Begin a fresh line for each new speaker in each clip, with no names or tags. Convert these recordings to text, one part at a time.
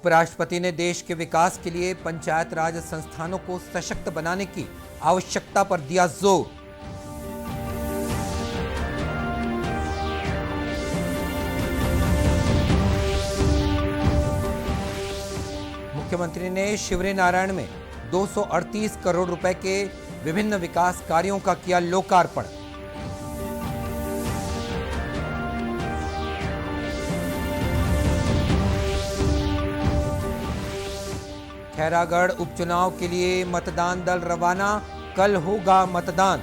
उपराष्ट्रपति ने देश के विकास के लिए पंचायत राज संस्थानों को सशक्त बनाने की आवश्यकता पर दिया जोर। मुख्यमंत्री ने शिवरीनारायण में 238 करोड़ रुपए के विभिन्न विकास कार्यों का किया लोकार्पण। खैरागढ़ उपचुनाव के लिए मतदान दल रवाना, कल होगा मतदान।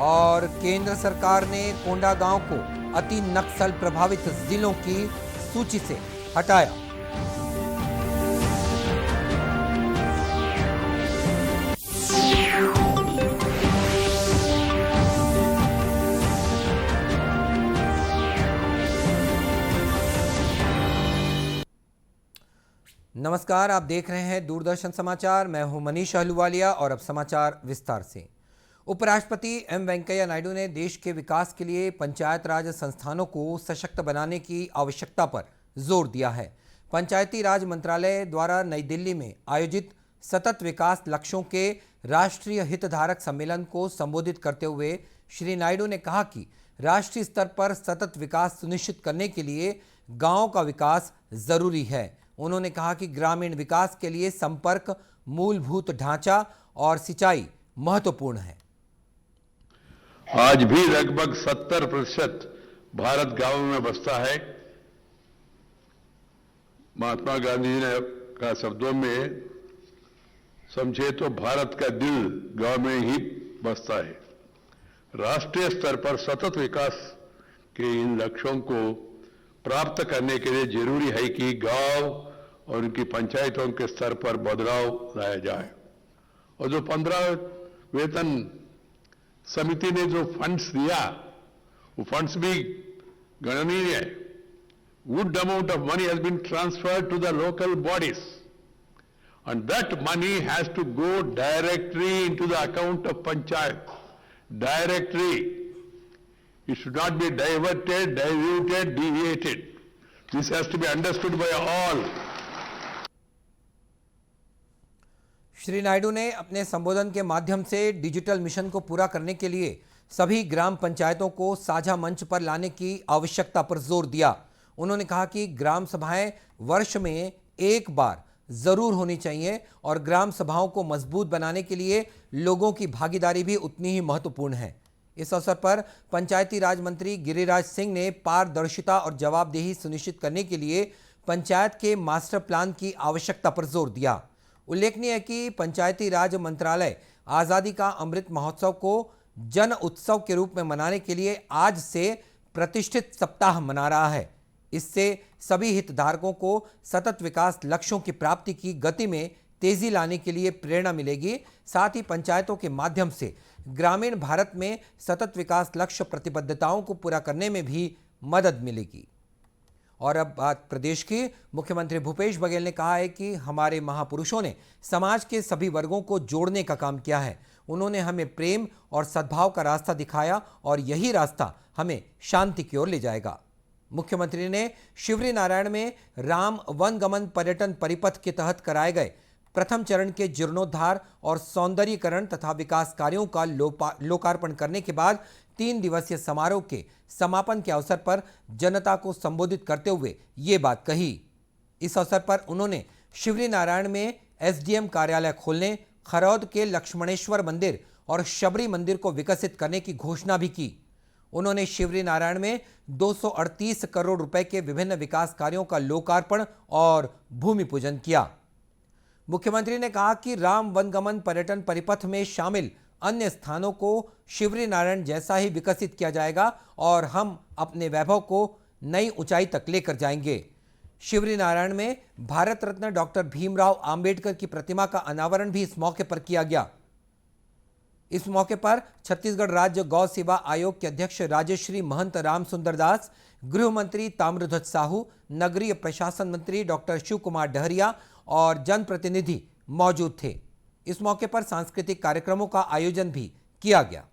और केंद्र सरकार ने कोंडागांव को अति नक्सल प्रभावित जिलों की सूची से हटाया। नमस्कार, आप देख रहे हैं दूरदर्शन समाचार। मैं हूं मनीष अहलूवालिया और अब समाचार विस्तार से। उपराष्ट्रपति एम वेंकैया नायडू ने देश के विकास के लिए पंचायत राज संस्थानों को सशक्त बनाने की आवश्यकता पर जोर दिया है। पंचायती राज मंत्रालय द्वारा नई दिल्ली में आयोजित सतत विकास लक्ष्यों के राष्ट्रीय हितधारक सम्मेलन को संबोधित करते हुए श्री नायडू ने कहा कि राष्ट्रीय स्तर पर सतत विकास सुनिश्चित करने के लिए गांवों का विकास जरूरी है। उन्होंने कहा कि ग्रामीण विकास के लिए संपर्क, मूलभूत ढांचा और सिंचाई महत्वपूर्ण है।
आज भी लगभग 70% भारत गांवों में बसता है। महात्मा गांधी ने का शब्दों में समझे तो भारत का दिल गांव में ही बसता है। राष्ट्रीय स्तर पर सतत विकास के इन लक्ष्यों को प्राप्त करने के लिए जरूरी है कि गांव और उनकी पंचायतों के स्तर पर बदलाव लाया जाए। और जो 15 वेतन समिति ने जो फंड्स दिया, वो फंड्स भी गणनीय है। Good amount of money has been transferred to the local bodies and that money has to go directly into the account of panchayat. Directly, it should not be diverted, diluted, deviated. This has to be understood by all.
Shri Naidu ने अपने संबोधन के माध्यम से digital mission को पूरा करने के लिए सभी ग्राम पंचायतों को साझा मंच पर लाने की आवश्यकता पर जोर दिया। उन्होंने कहा कि ग्राम सभाएं वर्ष में एक बार जरूर होनी चाहिए और ग्राम सभाओं को मजबूत बनाने के लिए लोगों की भागीदारी भी उतनी ही महत्वपूर्ण है। इस अवसर पर पंचायती राज मंत्री गिरिराज सिंह ने पारदर्शिता और जवाबदेही सुनिश्चित करने के लिए पंचायत के मास्टर प्लान की आवश्यकता पर जोर दिया। उल्लेखनीय है कि पंचायती राज मंत्रालय आज़ादी का अमृत महोत्सव को जन उत्सव के रूप में मनाने के लिए आज से प्रतिष्ठित सप्ताह मना रहा है। इससे सभी हितधारकों को सतत विकास लक्ष्यों की प्राप्ति की गति में तेजी लाने के लिए प्रेरणा मिलेगी। साथ ही पंचायतों के माध्यम से ग्रामीण भारत में सतत विकास लक्ष्य प्रतिबद्धताओं को पूरा करने में भी मदद मिलेगी। और अब बात प्रदेश की। मुख्यमंत्री भूपेश बघेल ने कहा है कि हमारे महापुरुषों ने समाज के सभी वर्गों को जोड़ने का काम किया है। उन्होंने हमें प्रेम और सद्भाव का रास्ता दिखाया और यही रास्ता हमें शांति की ओर ले जाएगा। मुख्यमंत्री ने शिवरीनारायण में राम वनगमन पर्यटन परिपथ के तहत कराए गए प्रथम चरण के जीर्णोद्धार और सौंदर्यीकरण तथा विकास कार्यों का लोकार्पण करने के बाद 3 दिवसीय समारोह के समापन के अवसर पर जनता को संबोधित करते हुए ये बात कही। इस अवसर पर उन्होंने शिवरीनारायण में एसडीएम कार्यालय खोलने, खरौद के लक्ष्मणेश्वर मंदिर और शबरी मंदिर को विकसित करने की घोषणा भी की। उन्होंने शिवरीनारायण में 238 करोड़ रुपए के विभिन्न विकास कार्यों का लोकार्पण और भूमि पूजन किया। मुख्यमंत्री ने कहा कि राम वनगमन पर्यटन परिपथ में शामिल अन्य स्थानों को शिवरीनारायण जैसा ही विकसित किया जाएगा और हम अपने वैभव को नई ऊंचाई तक लेकर जाएंगे। शिवरीनारायण में भारत रत्न डॉक्टर भीमराव अंबेडकर की प्रतिमा का अनावरण भी इस मौके पर किया गया। इस मौके पर छत्तीसगढ़ राज्य गौ सेवा आयोग के अध्यक्ष राजश्री महंत राम सुंदर दास, गृह मंत्री ताम्रध्वज साहू, नगरीय प्रशासन मंत्री डॉक्टर शिव कुमार डहरिया और जनप्रतिनिधि मौजूद थे। इस मौके पर सांस्कृतिक कार्यक्रमों का आयोजन भी किया गया।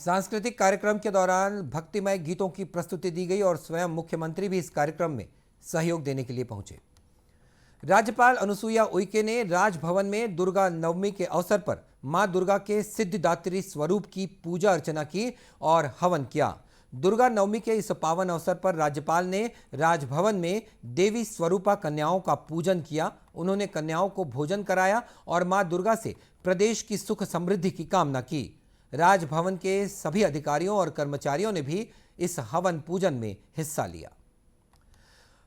सांस्कृतिक कार्यक्रम के दौरान भक्तिमय गीतों की प्रस्तुति दी गई और स्वयं मुख्यमंत्री भी इस कार्यक्रम में सहयोग देने के लिए पहुंचे। राज्यपाल अनुसुईया उइके ने राजभवन में दुर्गा नवमी के अवसर पर मां दुर्गा के सिद्धिदात्री स्वरूप की पूजा अर्चना की और हवन किया। दुर्गा नवमी के इस पावन अवसर पर राज्यपाल ने राजभवन में देवी स्वरूपा कन्याओं का पूजन किया। उन्होंने कन्याओं को भोजन कराया और मां दुर्गा से प्रदेश की सुख समृद्धि की कामना की। राजभवन के सभी अधिकारियों और कर्मचारियों ने भी इस हवन पूजन में हिस्सा लिया।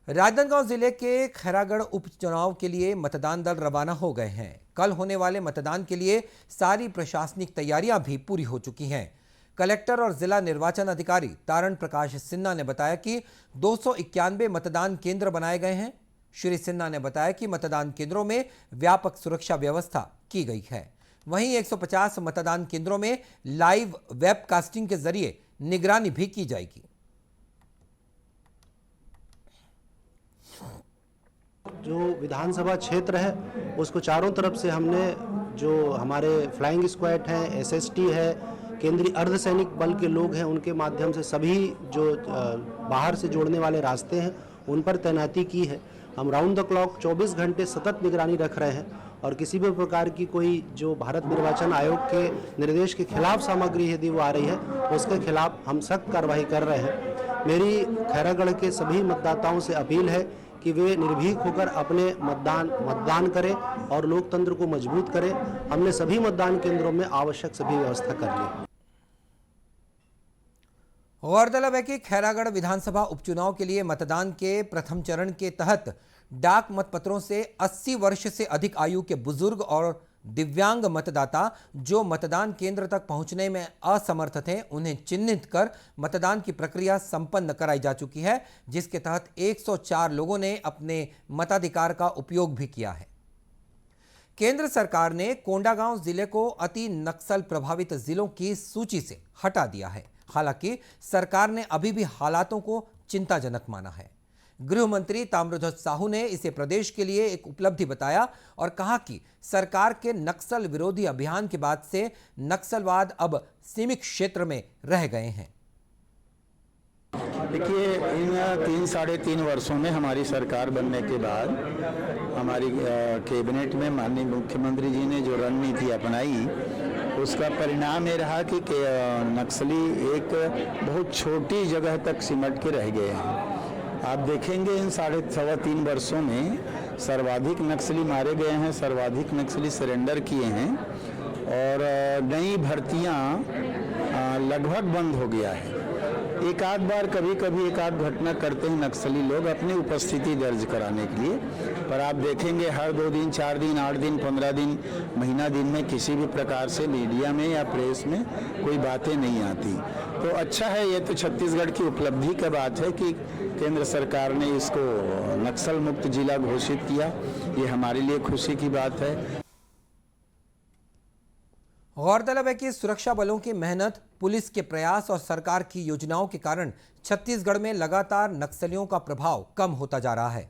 राजनांदगांव जिले के खैरागढ़ उपचुनाव के लिए मतदान दल रवाना हो गए हैं। कल होने वाले मतदान के लिए सारी प्रशासनिक तैयारियां भी पूरी हो चुकी हैं। कलेक्टर और जिला निर्वाचन अधिकारी तारण प्रकाश सिन्हा ने बताया कि 291 मतदान केंद्र बनाए गए हैं। श्री सिन्हा ने बताया कि मतदान केंद्रों में व्यापक सुरक्षा व्यवस्था की गई है। वहीं 150 मतदान केंद्रों में लाइव वेबकास्टिंग के जरिए निगरानी भी की जाएगी।
जो विधानसभा क्षेत्र है उसको चारों तरफ से हमने जो हमारे फ्लाइंग स्क्वाड हैं, एसएसटी है, केंद्रीय अर्धसैनिक बल के लोग हैं, उनके माध्यम से सभी जो बाहर से जोड़ने वाले रास्ते हैं उन पर तैनाती की है। हम राउंड द क्लॉक 24 घंटे सतत निगरानी रख रहे हैं और किसी भी प्रकार की कोई जो भारत निर्वाचन आयोग के निर्देश के खिलाफ सामग्री यदि वो आ रही है तो उसके खिलाफ हम सख्त कार्रवाई कर रहे हैं। मेरी खैरागढ़ के सभी मतदाताओं से अपील है कि वे निर्भीक होकर अपने मतदान करें और लोकतंत्र को मजबूत करें। हमने सभी मतदान केंद्रों में आवश्यक सभी व्यवस्था कर ली।
गौरतलब है कि खैरागढ़ विधानसभा उपचुनाव के लिए मतदान के प्रथम चरण के तहत डाक मतपत्रों से 80 वर्ष से अधिक आयु के बुजुर्ग और दिव्यांग मतदाता जो मतदान केंद्र तक पहुंचने में असमर्थ थे उन्हें चिन्हित कर मतदान की प्रक्रिया संपन्न कराई जा चुकी है, जिसके तहत 104 लोगों ने अपने मताधिकार का उपयोग भी किया है। केंद्र सरकार ने कोंडागांव जिले को अति नक्सल प्रभावित जिलों की सूची से हटा दिया है। हालांकि सरकार ने अभी भी हालातों को चिंताजनक माना है। गृह मंत्री ताम्रध्वज साहू ने इसे प्रदेश के लिए एक उपलब्धि बताया और कहा कि सरकार के नक्सल विरोधी अभियान के बाद से नक्सलवाद अब सीमित क्षेत्र में रह गए हैं।
देखिए, इन 3-3.5 वर्षों में हमारी सरकार बनने के बाद हमारी कैबिनेट में माननीय मुख्यमंत्री जी ने जो रणनीति अपनाई उसका परिणाम ये रहा कि नक्सली एक बहुत छोटी जगह तक सिमट के रह गए हैं। आप देखेंगे इन 3.5 वर्षों में सर्वाधिक नक्सली मारे गए हैं, सर्वाधिक नक्सली सरेंडर किए हैं और नई भर्तियां लगभग बंद हो गया है। एक आध बार कभी एक आध घटना करते हैं नक्सली लोग अपनी उपस्थिति दर्ज कराने के लिए, पर आप देखेंगे हर 2 दिन, 4 दिन, 8 दिन, 15 दिन, महीना दिन में किसी भी प्रकार से मीडिया में या प्रेस में कोई बातें नहीं आती। तो अच्छा है, ये तो छत्तीसगढ़ की उपलब्धि का बात है कि केंद्र सरकार ने इसको नक्सल मुक्त जिला घोषित किया। ये हमारे लिए खुशी की बात है।
गौरतलब है कि सुरक्षा बलों की मेहनत, पुलिस के प्रयास और सरकार की योजनाओं के कारण छत्तीसगढ़ में लगातार नक्सलियों का प्रभाव कम होता जा रहा है।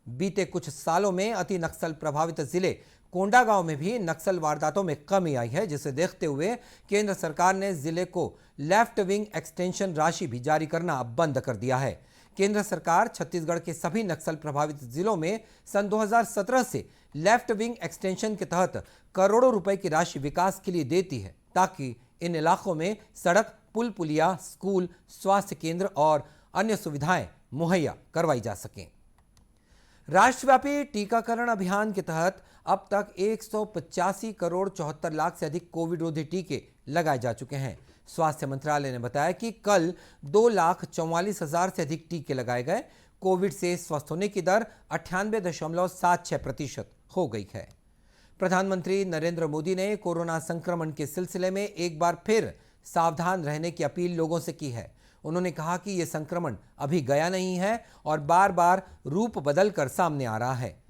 बीते कुछ सालों में अति नक्सल प्रभावित जिले कोंडागांव में भी नक्सल वारदातों में कमी आई है, जिसे देखते हुए केंद्र सरकार ने जिले को लेफ्ट विंग एक्सटेंशन राशि भी जारी करना अब बंद कर दिया है। केंद्र सरकार छत्तीसगढ़ के सभी नक्सल प्रभावित जिलों में सन 2017 से लेफ्ट विंग एक्सटेंशन के तहत करोड़ों रुपए की राशि विकास के लिए देती है, ताकि इन इलाकों में सड़क, पुल पुलिया, स्कूल, स्वास्थ्य केंद्र और अन्य सुविधाएं मुहैया करवाई जा सकें। राष्ट्रव्यापी टीकाकरण अभियान के तहत अब तक 185 करोड़ 74 लाख से अधिक कोविड रोधी टीके लगाए जा चुके हैं। स्वास्थ्य मंत्रालय ने बताया कि कल 2,44,000 से अधिक टीके लगाए गए। कोविड से स्वस्थ होने की दर 98.76% हो गई है। प्रधानमंत्री नरेंद्र मोदी ने कोरोना संक्रमण के सिलसिले में एक बार फिर सावधान रहने की अपील लोगों से की है। उन्होंने कहा कि यह संक्रमण अभी गया नहीं है और बार बार रूप बदलकर सामने आ रहा है।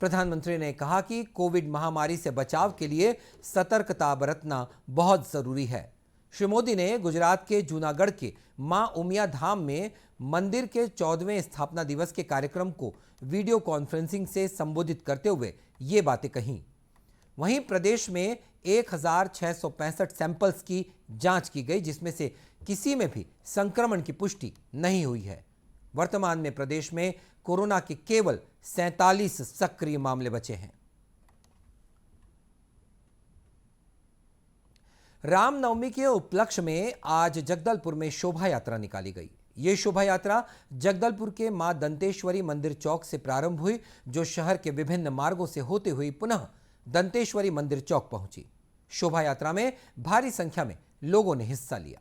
प्रधानमंत्री ने कहा कि कोविड महामारी से बचाव के लिए सतर्कता बरतना बहुत जरूरी है। श्री मोदी ने गुजरात के जूनागढ़ के मां उमिया धाम में मंदिर के 14वें स्थापना दिवस के कार्यक्रम को वीडियो कॉन्फ्रेंसिंग से संबोधित करते हुए ये बातें कहीं। वहीं प्रदेश में 1,665 सैंपल्स की जांच की गई, जिसमें से किसी में भी संक्रमण की पुष्टि नहीं हुई है। वर्तमान में प्रदेश में कोरोना के केवल 47 सक्रिय मामले बचे हैं। रामनवमी के उपलक्ष्य में आज जगदलपुर में शोभा यात्रा निकाली गई। ये शोभा यात्रा जगदलपुर के मां दंतेश्वरी मंदिर चौक से प्रारंभ हुई, जो शहर के विभिन्न मार्गों से होते हुए पुनः दंतेश्वरी मंदिर चौक पहुंची। शोभा यात्रा में भारी संख्या में लोगों ने हिस्सा लिया।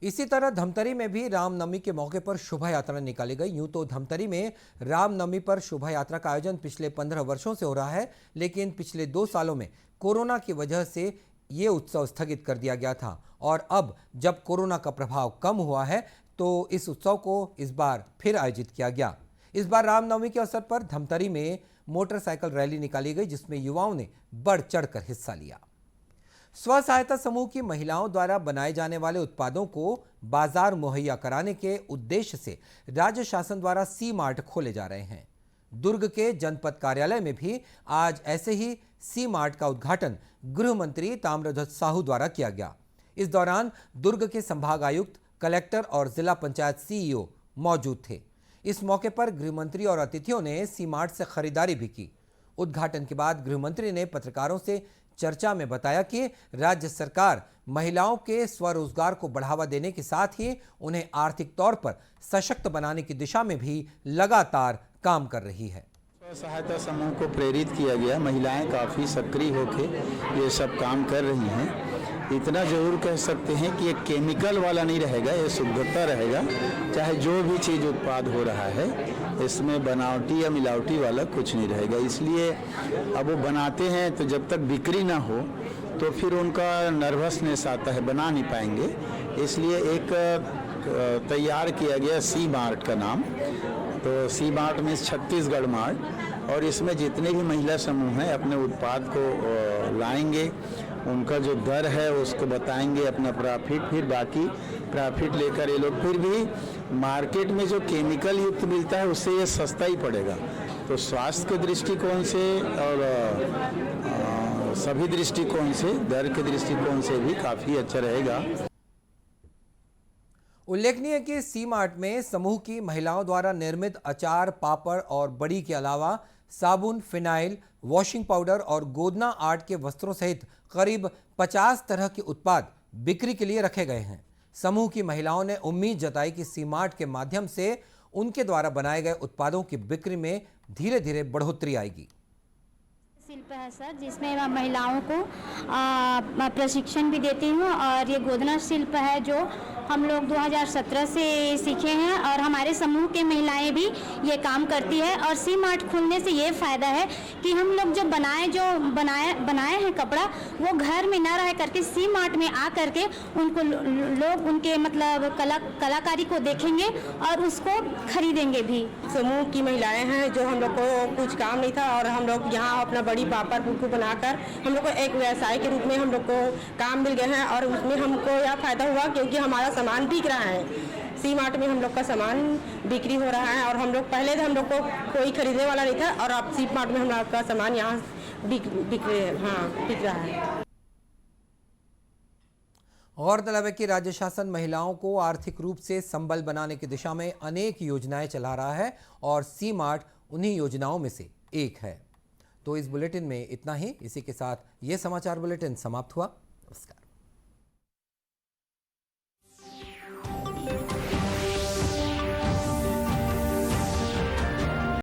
इसी तरह धमतरी में भी रामनवमी के मौके पर शोभा यात्रा निकाली गई। यूं तो धमतरी में रामनवमी पर शोभा यात्रा का आयोजन पिछले 15 वर्षों से हो रहा है, लेकिन पिछले 2 सालों में कोरोना की वजह से ये उत्सव स्थगित कर दिया गया था और अब जब कोरोना का प्रभाव कम हुआ है तो इस उत्सव को इस बार फिर आयोजित किया गया। इस बार रामनवमी के अवसर पर धमतरी में मोटरसाइकिल रैली निकाली गई, जिसमें युवाओं ने बढ़ चढ़कर हिस्सा लिया। स्व सहायता समूह की महिलाओं द्वारा बनाए जाने वाले उत्पादों को बाजार मुहैया कराने के उद्देश्य से राज्य शासन द्वारा सी मार्ट खोले जा रहे हैं। दुर्ग के जनपद कार्यालय में भी आज ऐसे ही सी मार्ट का उद्घाटन गृह मंत्री ताम्रध्वज साहू द्वारा किया गया। इस दौरान दुर्ग के संभागायुक्त, कलेक्टर और जिला पंचायत सीईओ मौजूद थे। इस मौके पर गृह मंत्री और अतिथियों ने सी मार्ट से खरीदारी भी की। उद्घाटन के बाद गृह मंत्री ने पत्रकारों से चर्चा में बताया कि राज्य सरकार महिलाओं के स्वरोजगार को बढ़ावा देने के साथ ही उन्हें आर्थिक तौर पर सशक्त बनाने की दिशा में भी लगातार काम कर रही है।
स्व सहायता समूह को प्रेरित किया गया। महिलाएं काफ़ी सक्रिय होकर ये सब काम कर रही हैं। इतना जरूर कह सकते हैं कि ये केमिकल वाला नहीं रहेगा, ये शुद्धता रहेगा। चाहे जो भी चीज़ उत्पाद हो रहा है, इसमें बनावटी या मिलावटी वाला कुछ नहीं रहेगा। इसलिए अब वो बनाते हैं तो जब तक बिक्री ना हो तो फिर उनका नर्वसनेस आता है, बना नहीं पाएंगे। इसलिए एक तैयार किया गया सी मार्ट का नाम। तो सी मार्ट में छत्तीसगढ़ मार्ट, और इसमें जितने भी महिला समूह हैं अपने उत्पाद को लाएंगे, उनका जो दर है उसको बताएंगे, अपना प्रॉफिट, फिर बाकी प्रॉफिट लेकर ये लोग फिर भी मार्केट में जो केमिकल युक्त मिलता है उससे ये सस्ता ही पड़ेगा। तो स्वास्थ्य के दृष्टिकोण से और सभी दृष्टिकोण से, दर के दृष्टिकोण से भी काफ़ी अच्छा रहेगा।
उल्लेखनीय है कि सी मार्ट में समूह की महिलाओं द्वारा निर्मित अचार, पापड़ और बड़ी के अलावा साबुन, फिनाइल, वॉशिंग पाउडर और गोदना आर्ट के वस्त्रों सहित करीब 50 तरह के उत्पाद बिक्री के लिए रखे गए हैं। समूह की महिलाओं ने उम्मीद जताई कि सी मार्ट के माध्यम से उनके द्वारा बनाए गए उत्पादों की बिक्री में धीरे धीरे बढ़ोतरी आएगी।
शिल्प है सर, जिसमें मैं महिलाओं को प्रशिक्षण भी देती हूँ, और ये गोदना शिल्प है जो हम लोग 2017 से सीखे हैं और हमारे समूह के महिलाएं भी ये काम करती है। और सी मार्ट खुलने से ये फ़ायदा है कि हम लोग जो बनाए हैं कपड़ा, वो घर में ना रह करके सी मार्ट में आ करके उनको लोग उनके मतलब कलाकारी को देखेंगे और उसको खरीदेंगे भी।
समूह की महिलाएं हैं जो हम लोग को कुछ काम नहीं था और हम लोग यहाँ अपना बड़ी पापड़ पुक्कू बनाकर हम लोग को एक व्यवसाय के रूप में हम लोग को काम मिल गए हैं। और उसमें हमको यह फायदा हुआ क्योंकि हमारा सामान बिक रहा है। सी मार्ट में हम लोग का सामान बिक्री हो रहा है और हम लोग पहले हम लोग को कोई खरीदने वाला नहीं था और अब सी मार्ट में हम लोग का सामान यहाँ बिक रहा है।
गौरतलब है कि राज्य शासन महिलाओं को आर्थिक रूप से संबल बनाने की दिशा में अनेक योजनाएं चला रहा है और सी मार्ट उन्हीं योजनाओं में से एक है। तो इस बुलेटिन में इतना ही। इसी के साथ ये समाचार बुलेटिन समाप्त हुआ। नमस्कार।